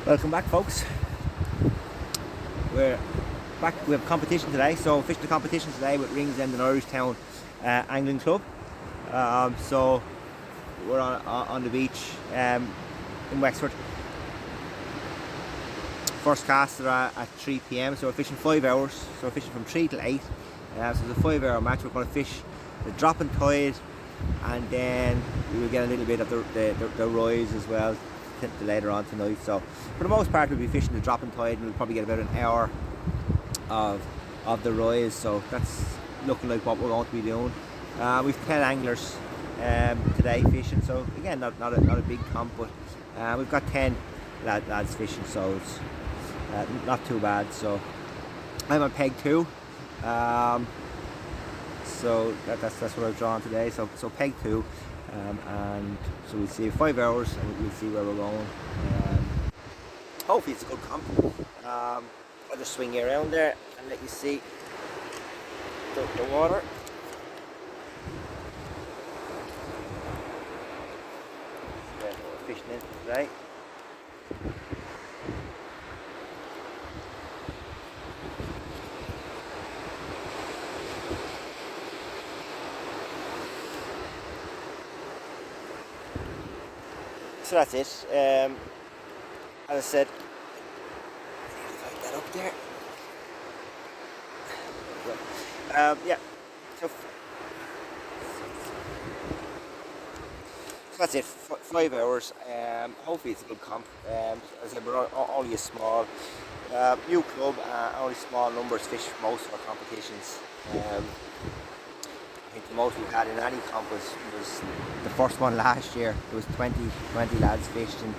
Welcome back, folks. We're back. We have competition today, so fishing the competition today with Ringsend and Irishtown Angling Club. So we're on the beach in Wexford. First casts are at 3 p.m, so we're fishing 5 hours. So we're fishing from 3 till 8. So it's a 5-hour match. We're going to fish the dropping tide, and then we will get a little bit of the rise as well later on tonight. So for the most part we'll be fishing the dropping tide, and we'll probably get about an hour of the rise. So that's looking like what we're going to be doing. We've 10 anglers today fishing, so again not a big comp, but we've got 10 lads fishing, so it's not too bad. So I'm on peg 2, so that's what I've drawn today. So peg 2, and so we'll see 5 hours and we'll see where we're going. Hopefully it's a good comp. I'll just swing you around there and let you see the water. That's what we're fishing in today. So that's it. As I said, light that up there. Yeah. So that's it. 5 hours. Hopefully it's a good comp. As I said, we're only a small new club. Only small numbers fish most of our competitions. I think the most we've had in any comp was the first one last year. There was 20 lads fished, and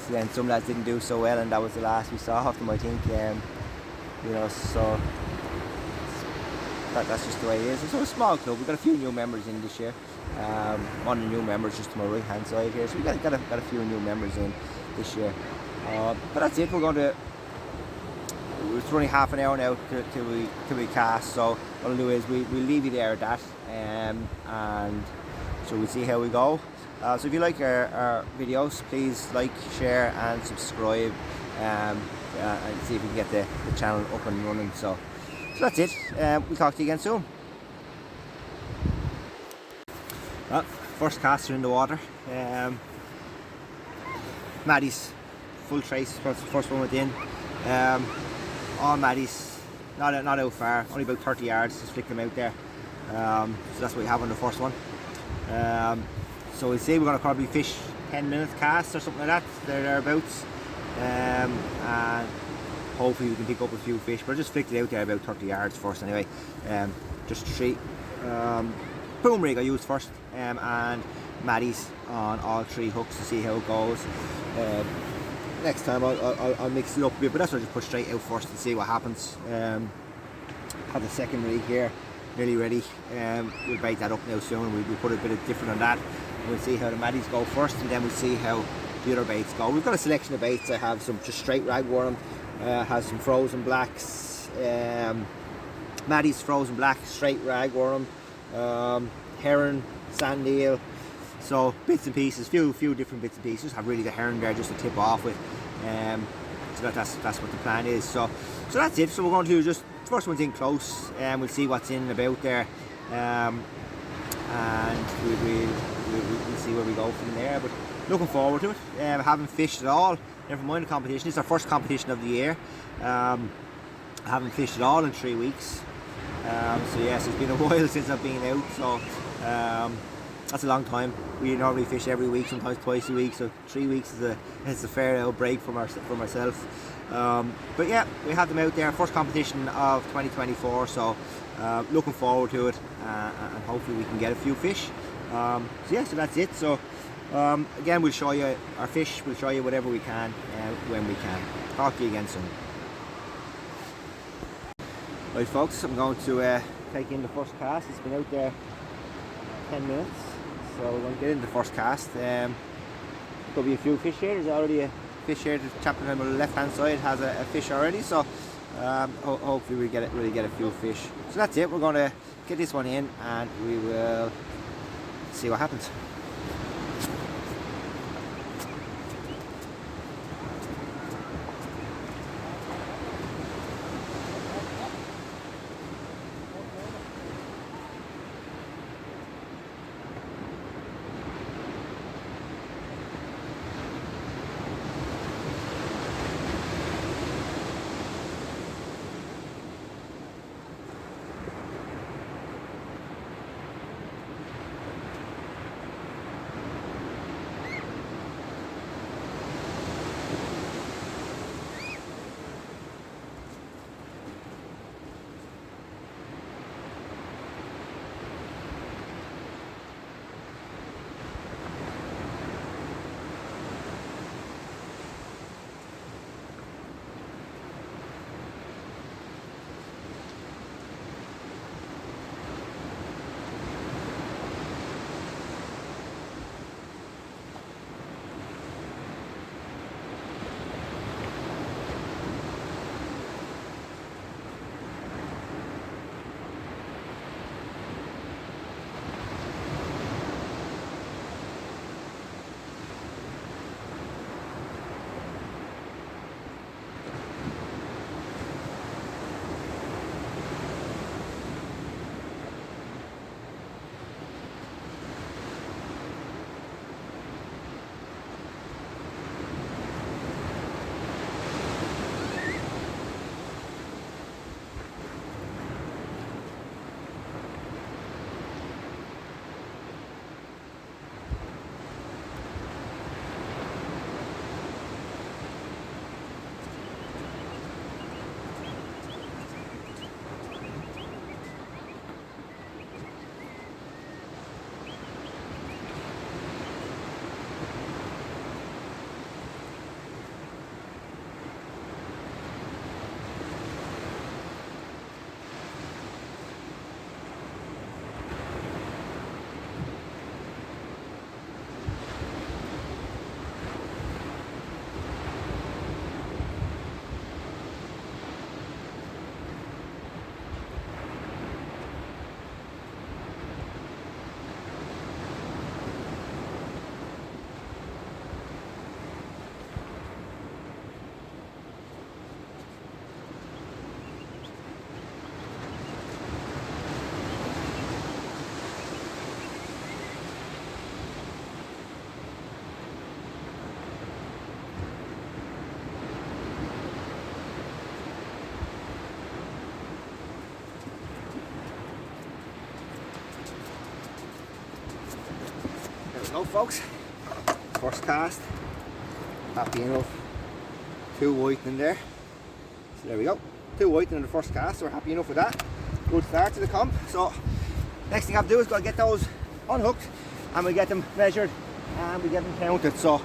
then some lads didn't do so well, and that was the last we saw of them, I think. So that's just the way it is. It's a small club. We've got a few new members in this year. One of the new members just to my right hand side here, so we've got a few new members in this year. But that's it. It's running half an hour now till we cast, so what we'll do is we'll leave you there at that, and so we'll see how we go. So if you like our videos, please like, share and subscribe, and see if we can get the channel up and running. So that's it. We'll talk to you again soon. First caster in the water. Maddie's full trace, first one within. All Maddies, not out far, only about 30 yards, just flick them out there. So that's what we have on the first one. So we'll see, we're going to probably fish 10 minutes cast or something like that, thereabouts. And hopefully we can pick up a few fish, but I just flicked it out there about 30 yards first anyway. Just a treat. Boom rig I used first, and Maddies on all 3 hooks to see how it goes. Next time I'll mix it up a bit, but that's what I just put straight out first and see what happens. Have the second rig here nearly ready. We'll bait that up now soon. We'll put a bit of different on that, and we'll see how the Maddies go first, and then we'll see how the other baits go. We've got a selection of baits. I have some just straight ragworm, has some frozen blacks, Maddies frozen black, straight ragworm, heron, sand eel. So bits and pieces, few different bits and pieces. I've really got herring there just to tip off with. So that's what the plan is. So that's it. So we're going to just first one's in close, and we'll see what's in and about there, and we'll see where we go from there. But looking forward to it. I haven't fished at all. Never mind the competition. It's our first competition of the year. I haven't fished at all in 3 weeks. So yes, it's been a while since I've been out. So. That's a long time. We normally fish every week, sometimes twice a week, so 3 weeks is a fair old break for myself. But yeah, we have them out there, first competition of 2024, so looking forward to it, and hopefully we can get a few fish. So that's it. So again, we'll show you our fish, we'll show you whatever we can when we can. Talk to you again soon. Right folks, I'm going to take in the first cast. It's been out there 10 minutes. So we're going to get into the first cast. There'll be a few fish here. There's already a fish here. The chap on the left hand side has a fish already. So hopefully we really get a few fish. So that's it. We're going to get this one in, and we will see what happens. go folks, first cast, happy enough, 2 whiting in there, so there we go, 2 whiting in the first cast, so we're happy enough with that. Good start to the comp. So next thing I have to do is go get those unhooked and we get them measured and we get them counted, so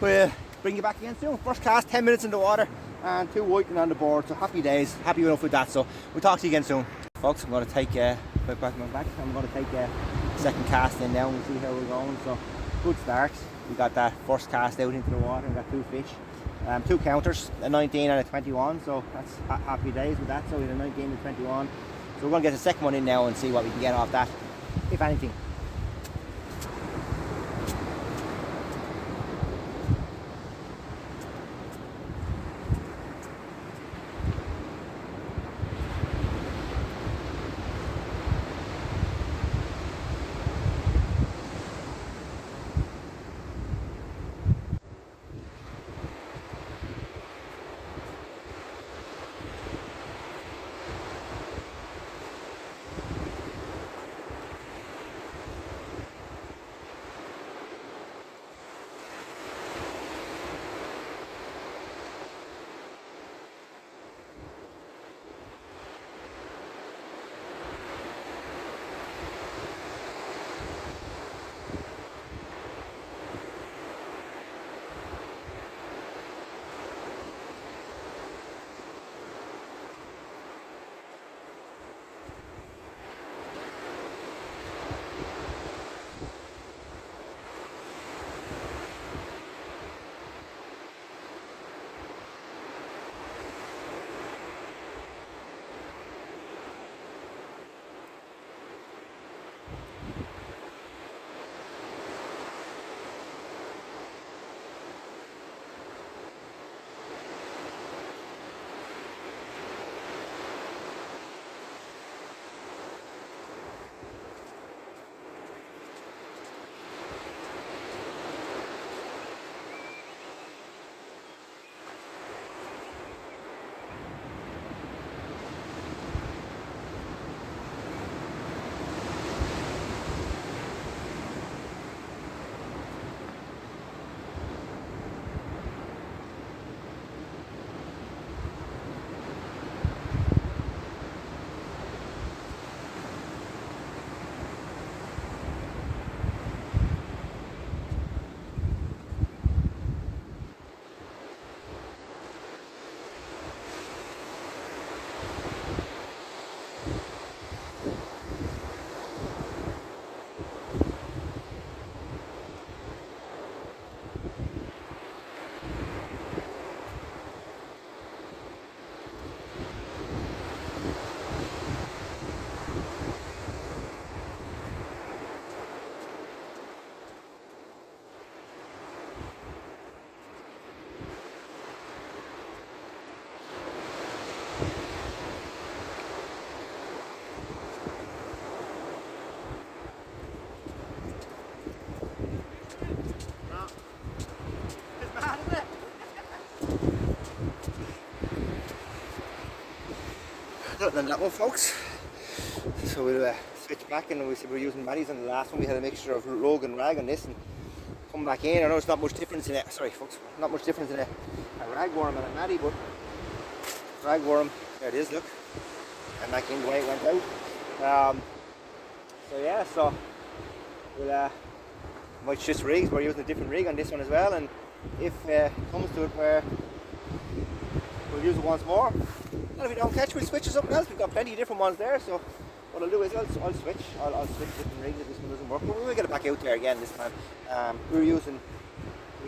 we'll bring you back again soon. First cast, 10 minutes in the water and 2 whiting on the board, so happy days, happy enough with that, so we'll talk to you again soon. Folks, I'm going to take I'm going to take second cast in now and we'll see how we're going. So good start, we got that first cast out into the water and got 2 fish, 2 counters, a 19 and a 21, so that's happy days with that. So we had a 19 and a 21, so we're going to get the second one in now and see what we can get off that, if anything. Than that one, folks. So we'll switch back, and we said we're using Maddie's on the last one. We had a mixture of lug and rag on this, and come back in. I know it's not much difference in it. Sorry, folks, not much difference in a ragworm and a Maddie, but ragworm, there it is. Look, and back in the way it went out. So yeah, so we'll might switch rigs. We're using a different rig on this one as well, and if it comes to it where we'll use it once more. And if we don't catch, we'll switch to something else. We've got plenty of different ones there, so what I'll do is I'll switch different rigs if this one doesn't work. But we will get it back out there again this time. We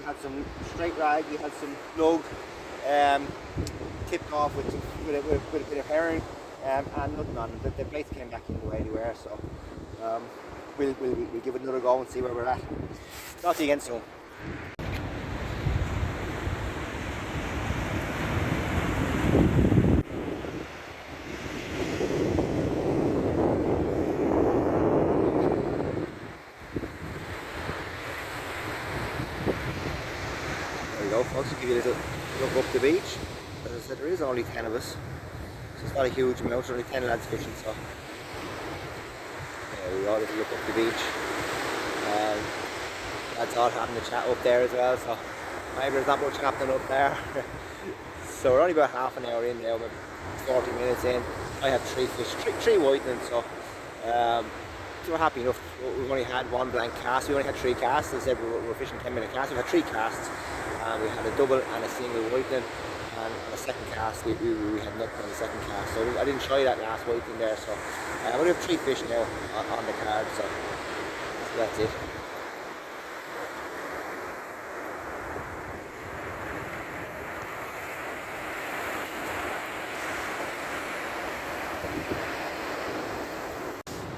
had some straight rag, we had some lug, tipped off with a bit of herring, and nothing on it. The plates came back in the way they were, so we'll give it another go and see where we're at. Talk to you again soon. Folks, give you a little look up the beach. As I said, there is only 10 of us, so it's not a huge amount. There's only 10 lads fishing, so there we go. Little look up the beach. That's all having the chat up there as well, so maybe there's not much happening up there. So we're only about half an hour in now, about 40 minutes in. I have 3 fish, three whitening, so we're happy enough. We've only had 1 blank cast. We only had 3 casts. As I said, we're fishing 10-minute casts. We've had 3 casts. We had a double and a single whitening, and on the second cast we had nothing on the second cast. So I didn't try that last whitening there. So we have 3 fish now on the card. So that's it.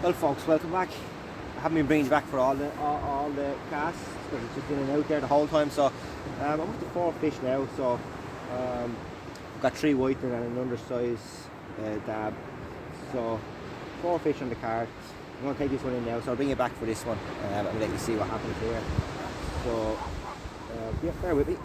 Well folks, welcome back. I haven't been bringing you back for all the casts, because it's just in and out there the whole time. So I'm up to 4 fish now. So I've got 3 whitening and an undersize dab. So 4 fish on the card. I'm going to take this one in now, so I'll bring you back for this one and let you see what happens here. So yeah, bear with me.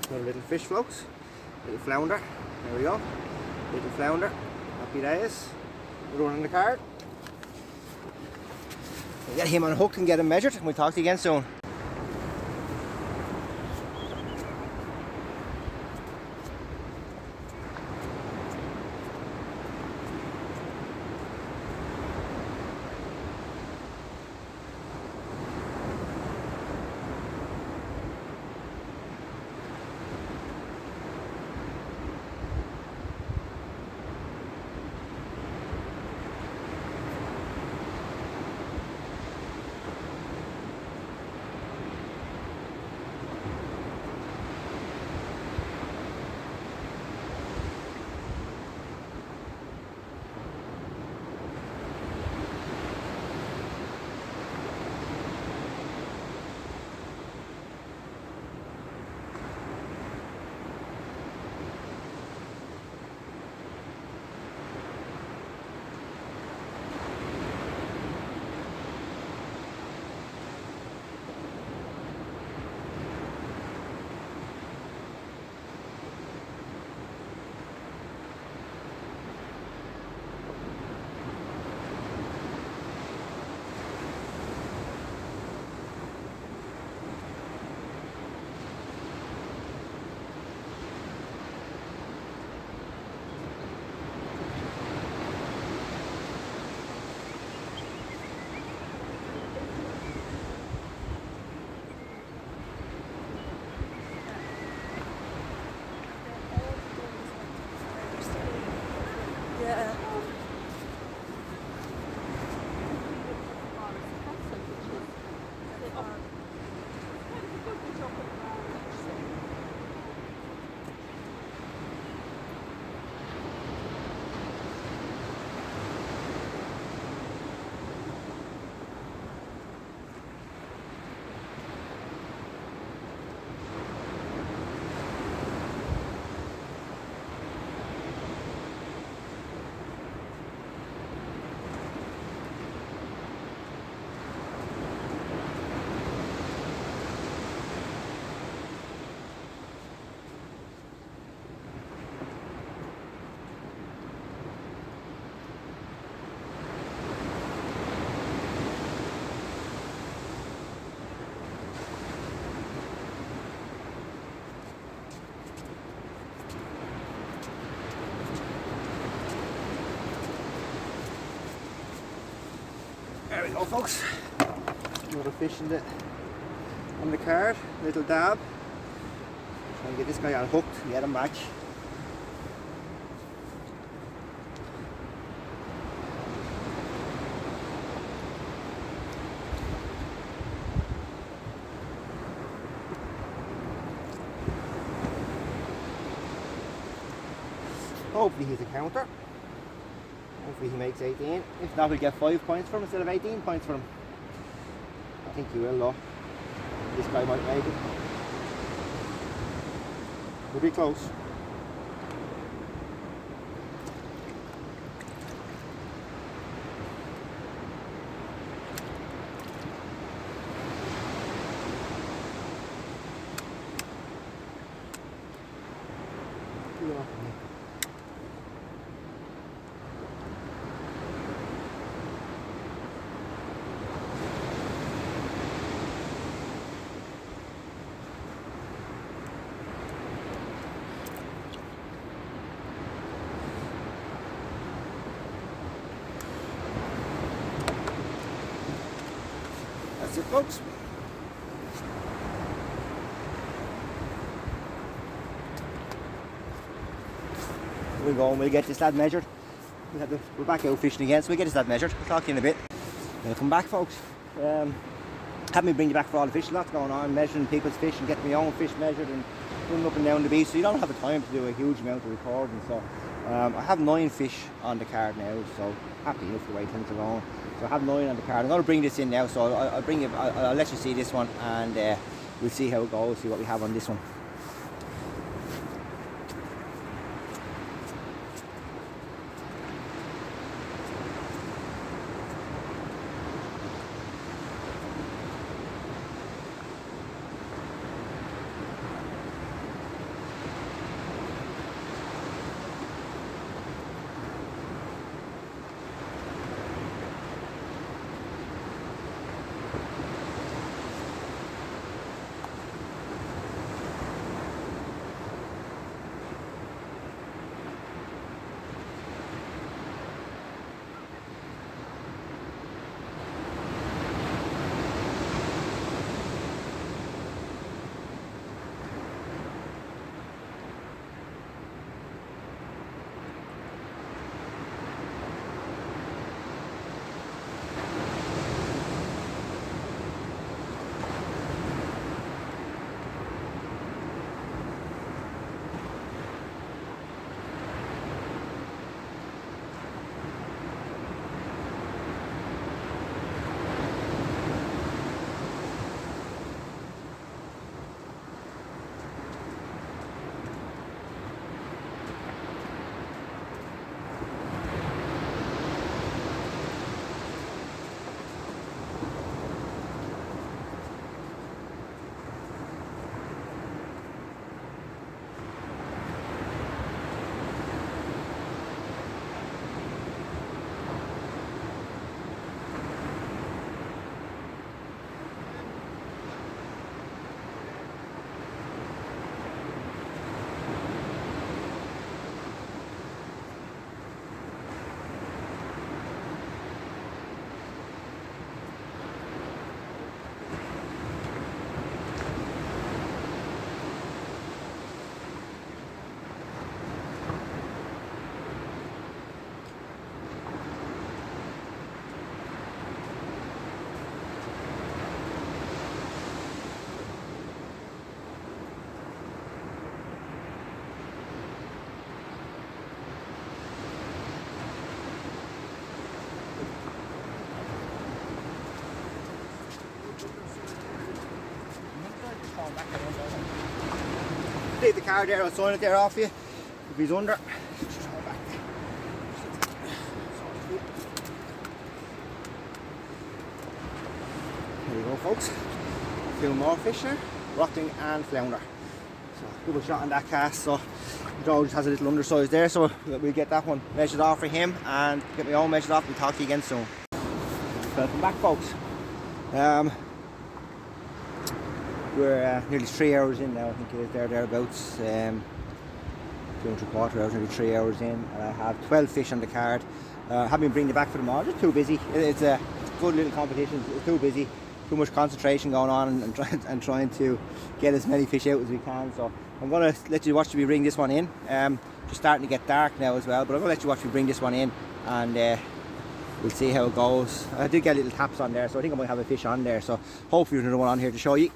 Another little fish, folks. Little flounder. There we go. Little flounder. Happy days. We're running the card. We'll get him unhooked and get him measured, and we'll talk to you again soon. we go, folks. Another fish on the card, little dab. Try and get this guy unhooked and get him back. Hopefully he's a counter. Hopefully he makes 18. If not, we'll get 5 points for him instead of 18 points for him. I think he will though. This guy might make it. We'll be close. That's it, folks. We'll go and we'll get this lad measured. We're back out fishing again, so we'll get this lad measured. We'll talk to you in a bit. We'll come back, folks. Have me bring you back for all the fish. Lots going on, measuring people's fish and getting my own fish measured and running up and down the beach. So you don't have the time to do a huge amount of recording. So I have 9 fish on the card now, so happy enough the way things are going. So I have 9 on the card. I'm going to bring this in now, so I'll let you see this one, and we'll see how it goes, see what we have on this one. Leave the car there, I'll sign it there off you. If he's under. There you go, folks. A few more fish there, rotting and flounder. So double shot on that cast. So Joe just has a little undersize there, so we'll get that one measured off for him and get my own measured off. We'll talk to you again soon. Welcome back, folks. We're nearly 3 hours in now, I think it is thereabouts. 2 3/4 hours, nearly 3 hours in, and I have 12 fish on the card. Haven't been bringing it back for them all, just too busy. It's good little competition. It's too busy, too much concentration going on, and trying to get as many fish out as we can. So I'm going to let you watch me bring this one in. Just starting to get dark now as well, but I'm going to let you watch me bring this one in, and we'll see how it goes. I did get little taps on there, so I think I might have a fish on there. So hopefully there's another one on here to show you.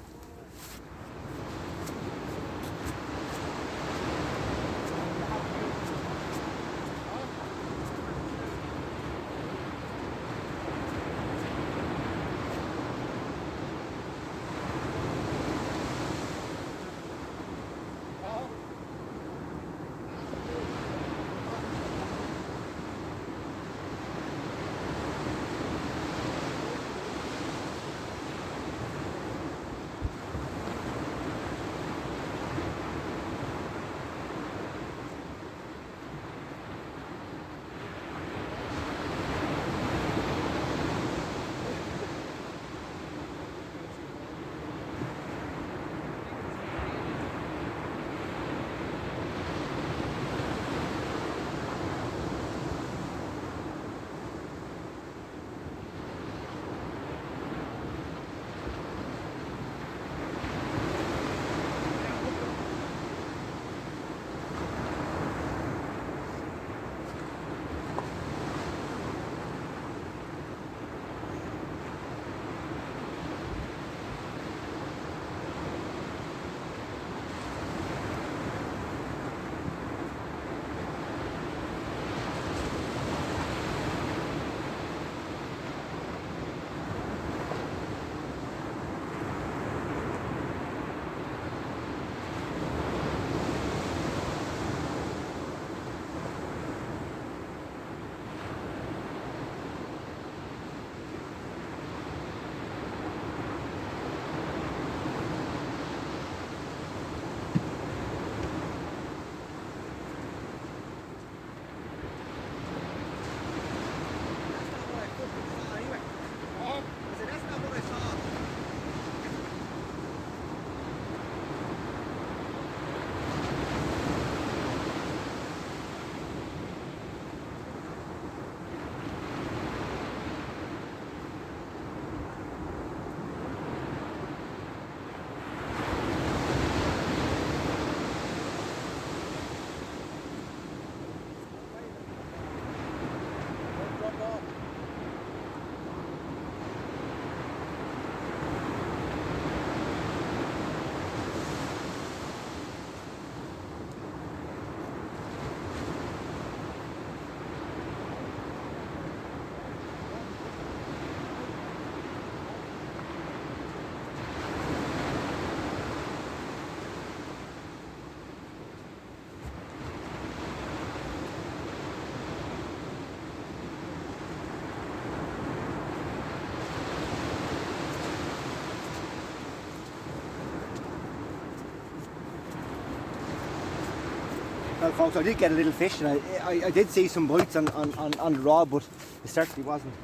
Well folks, I did get a little fish, and I did see some bites on the rod, but it certainly wasn't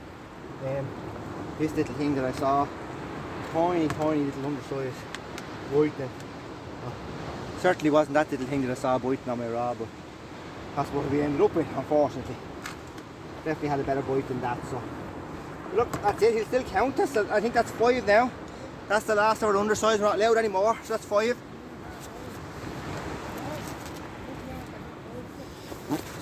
this little thing that I saw. Tiny little undersized biting. Certainly wasn't that little thing that I saw biting on my rod, but that's what we ended up with, unfortunately. Definitely had a better bite than that. So look, that's it. He'll still count us. I think that's 5 now. That's the last of our undersized. We're not allowed anymore, so that's 5.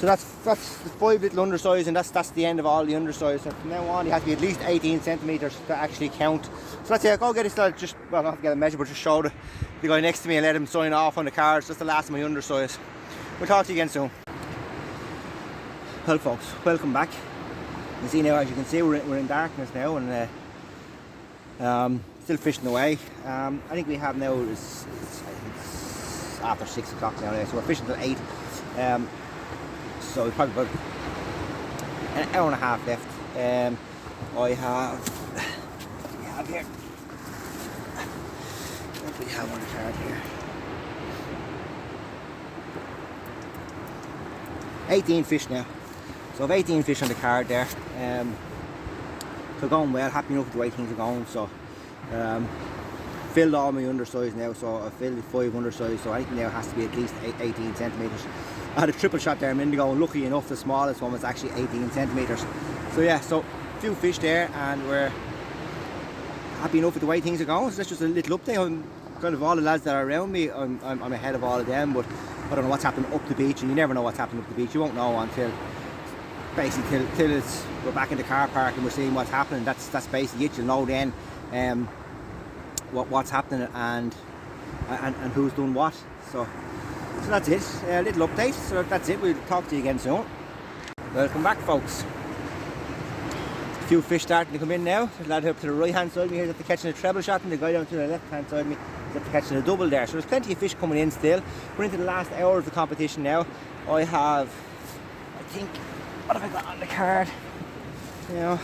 So that's 5 little undersized, and that's the end of all the undersized. So from now on, you have to be at least 18 centimeters to actually count. So let's say I'll go get this, just, well, not to get a measure, but just show the guy next to me and let him sign off on the cards. That's the last of my undersized. We'll talk to you again soon. Well folks, welcome back. You see now, as you can see, we're in darkness now, and still fishing away. I think we have now, it's after 6 o'clock now, so we're fishing till 8. So we've probably about an hour and a half left. I have, what do we have here? What do we have on the card here? 18 fish now. So I've 18 fish on the card there. So going well, happy enough with the way things are going. So filled all my undersize now, so I filled 5 undersize, so I think now has to be at least 18 centimeters. I had a triple shot there a minute ago, and lucky enough the smallest one was actually 18 centimeters. So yeah, so few fish there, and we're happy enough with the way things are going. So that's just a little update. I'm kind of all the lads that are around me, I'm ahead of all of them, but I don't know what's happening up the beach, and you never know what's happening up the beach. You won't know until basically till we're back in the car park and we're seeing what's happening. That's basically it. You'll know then what's happening and who's done what. So that's it. A little update. So that's it. We'll talk to you again soon. Welcome back, folks. A few fish starting to come in now. There's a lad up to the right hand side of me here that's catching a treble shot, and the guy down to the left hand side of me is catching a double there. So there's plenty of fish coming in still. We're into the last hour of the competition now. I have, I think, what have I got on the card? You know,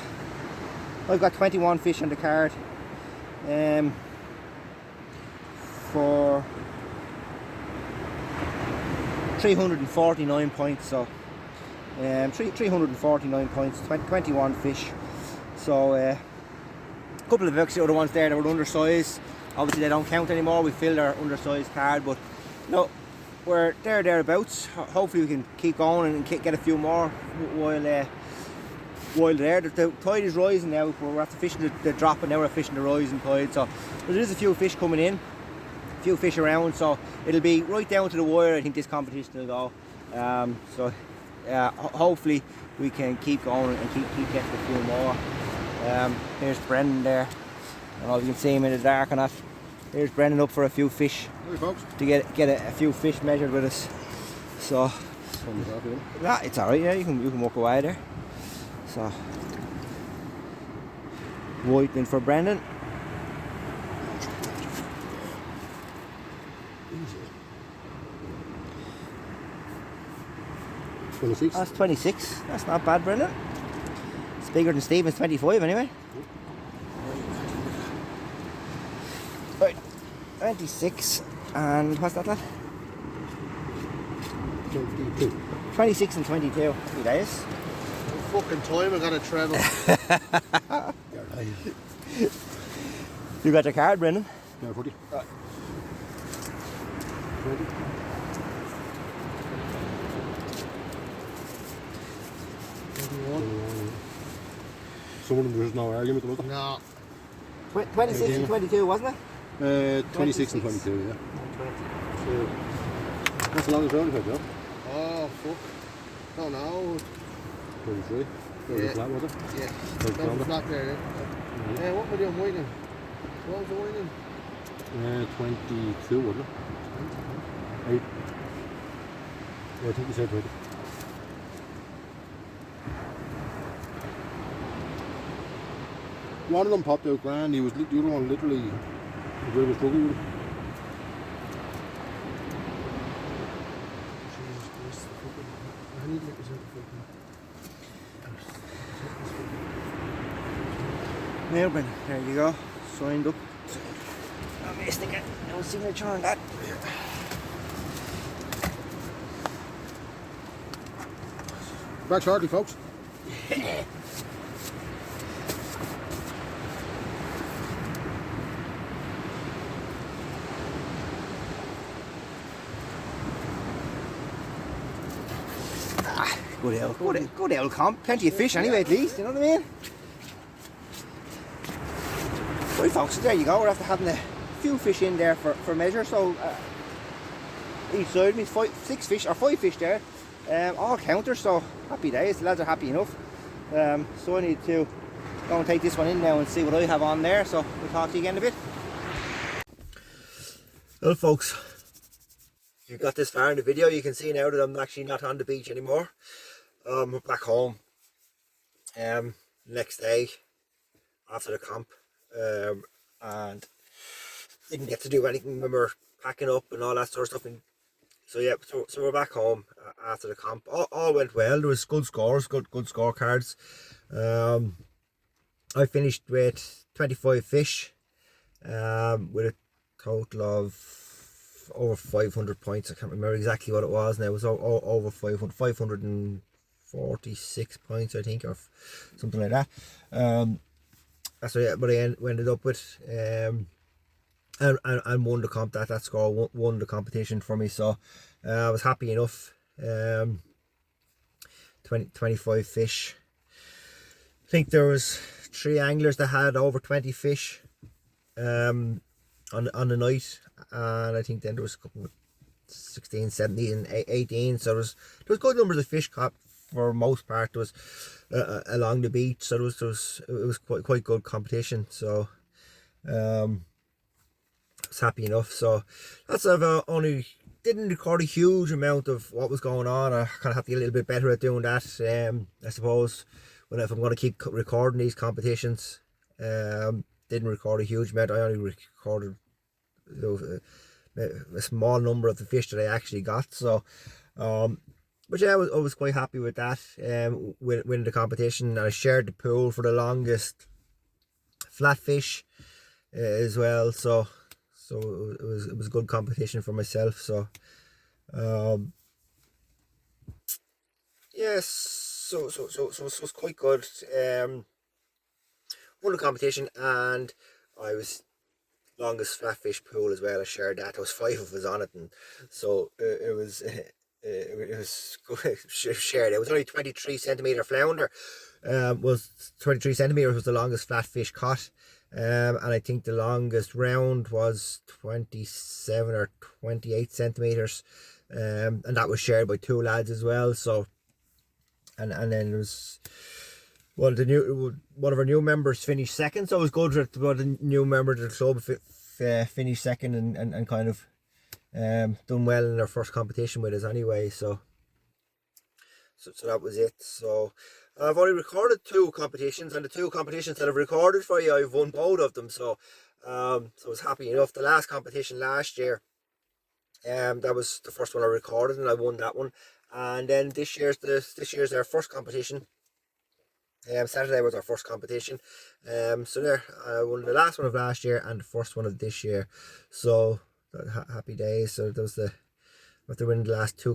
I've got 21 fish on the card for 349 points. So 349 points, 21 fish. So a couple of extra other ones there that were undersized. Obviously they don't count anymore. We filled our undersized card, but no, we're thereabouts. Hopefully we can keep going and get a few more while there. The tide is rising now. We're after fishing the drop, and now we're fishing the rising tide. So there is a few fish coming in, a few fish around. So it'll be right down to the wire. I think this competition will go. Hopefully we can keep going and keep getting a few more. Here's Brendan there. I don't know if you can see him in the dark or not. Here's Brendan up for a few fish. Hey folks. To get a few fish measured with us. So yeah, it's alright. Yeah, you can walk away there. So whitening for Brendan. 26. That's 26. That's not bad, Brendan. It's bigger than Stephen's 25 anyway. Right, 26. And what's that, lad? 22. 26 and 22. Happy days. Fucking time I got a treble. You got your card, Brendan? Yeah, 40. Right. 20. 21. Some of them there's no argument about it. No. 26 and 22, wasn't it? 26 and 22, yeah. 22. That's the longest round I've had, Joe. Oh, fuck. Don't know. 33. That was Yeah. a flat, was it? Yeah. Like That was flounder. flat there, yeah. Yeah, what were you whining? What was the whining? 22, wasn't it? 8. Yeah, I think you said 20. One of them popped out grand. The other one literally a bit of a struggle with it. Jesus Christ, the fucking... I need to get this out the fucking... Now, Brendan, there you go. Signed up. I'm going to stick no signature on that. Back shortly, folks. Good old comp. Plenty of fish anyway, at least, you know what I mean? Right, folks, so there you go. We're after having a few fish in there for measure. So each side means 5 fish there. All counters, so happy days. The lads are happy enough. So I need to go and take this one in now and see what I have on there. So we'll talk to you again in a bit. Well, folks, if you got this far in the video, you can see now that I'm actually not on the beach anymore. We're back home. Next day after the camp, and didn't get to do anything when we were packing up and all that sort of stuff. And so yeah, so we're back home after the camp. All went well. There was good scores, good scorecards. I finished with 25 fish, with a total of over 500 points. I can't remember exactly what it was now. It was over 546 points, I think, or something like that. That's what I ended up with, and won the comp. That score won the competition for me, so I was happy enough. 25 fish. I think there was 3 anglers that had over 20 fish on the night, and I think then there was a couple of 16, 17 and 18, so there was good numbers of fish caught for most part. There was along the beach, so it was quite good competition, so I was happy enough. So that's only didn't record a huge amount of what was going on. I kind of have to get a little bit better at doing that, I suppose, if I'm going to keep recording these competitions. Didn't record a huge amount. I only recorded a small number of the fish that I actually got. So, but yeah, I was quite happy with that. Winning the competition, and I shared the pool for the longest flatfish as well. So it was a good competition for myself. So, yes, so it was quite good. Won the competition, and I was longest flatfish pool as well. I shared that. There was 5 of us on it, and so it was good. Shared. It was only 23 centimeter flounder. Was 23 centimeters was the longest flatfish caught. And I think the longest round was 27 or 28 centimeters. And that was shared by 2 lads as well. So, and then there was. Well, one of our new members finished second, so it was good that the new member of the club finished second and kind of done well in their first competition with us anyway. So that was it. So I've only recorded 2 competitions, and the 2 competitions that I've recorded for you, I've won both of them. So I was happy enough. The last competition last year, that was the first one I recorded, and I won that one. And then this year's our first competition. Saturday was our first competition. So there, I won the last one of last year and the first one of this year. So happy days. So that was after winning the last 2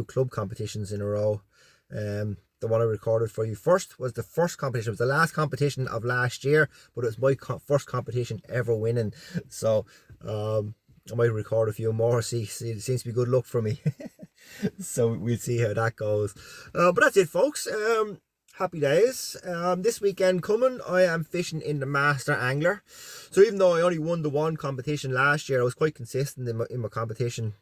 club competitions in a row. The one I recorded for you first was the first competition. It was the last competition of last year, but it was my first competition ever winning. So I might record a few more. See, it seems to be good luck for me. So we'll see how that goes. But that's it, folks. Happy days. This weekend coming, I am fishing in the Master Angler. So even though I only won the 1 competition last year, I was quite consistent in my competition,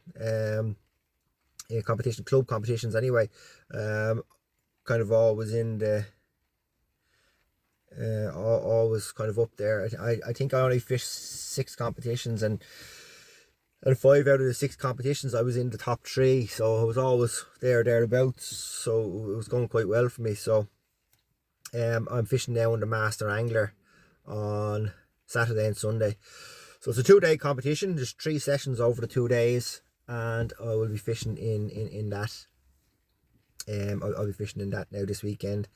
club competitions anyway. Kind of always in the, always kind of up there. I think I only fished 6 competitions, and 5 out of the 6 competitions I was in the top 3. So I was always thereabouts. So it was going quite well for me. So I'm fishing now in the Master Angler on Saturday and Sunday. So it's a 2-day competition. There's 3 sessions over the 2 days, and I will be fishing in that. I'll be fishing in that now this weekend.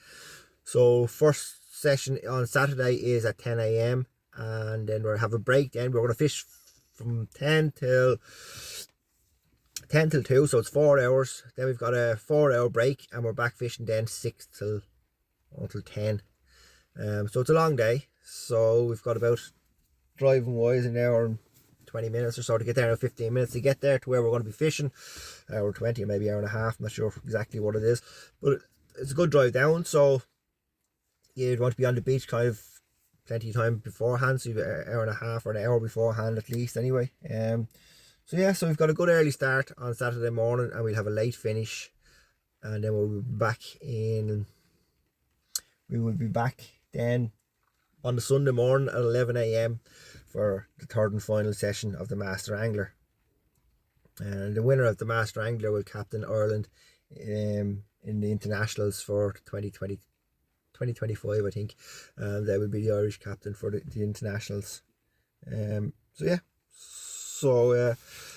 So first session on Saturday is at 10 a.m. and then we'll have a break. Then we're going to fish from 10 till 2, so it's 4 hours. Then we've got a 4-hour break, and we're back fishing then 6 until 10. So it's a long day. So we've got about, driving wise, an hour and 20 minutes or so to get there, and 15 minutes to get there to where we're going to be fishing, or 20 or maybe hour and a half. I'm not sure exactly what it is, but it's a good drive down. So you'd want to be on the beach kind of plenty of time beforehand, so you've an hour and a half or an hour beforehand at least anyway. So yeah, so we've got a good early start on Saturday morning, and we'll have a late finish, and then we'll be back in. We will be back then on the Sunday morning at 11 a.m. for the 3rd and final session of the Master Angler. And the winner of the Master Angler will captain Ireland in the internationals for 2025, I think. They will be the Irish captain for the internationals. So yeah, so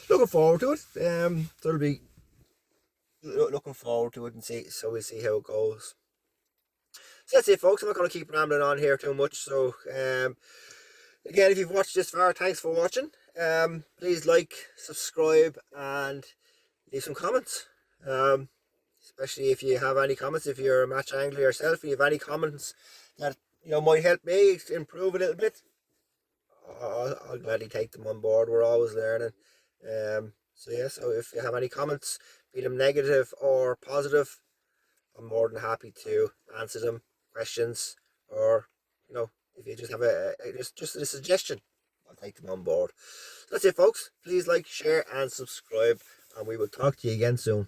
looking forward to it. So it'll be looking forward to it, and so we'll see how it goes. So that's it, folks. I'm not going to keep rambling on here too much. So again, if you've watched this far, thanks for watching. Please like, subscribe, and leave some comments. Especially if you have any comments, if you're a match angler yourself, if you have any comments that might help me improve a little bit, I'll gladly take them on board. We're always learning. So yeah, so if you have any comments, be them negative or positive, I'm more than happy to answer them. questions, or you know, if you just have just a suggestion, I'll take them on board. That's it, folks. Please like, share, and subscribe, and we will talk to you again soon.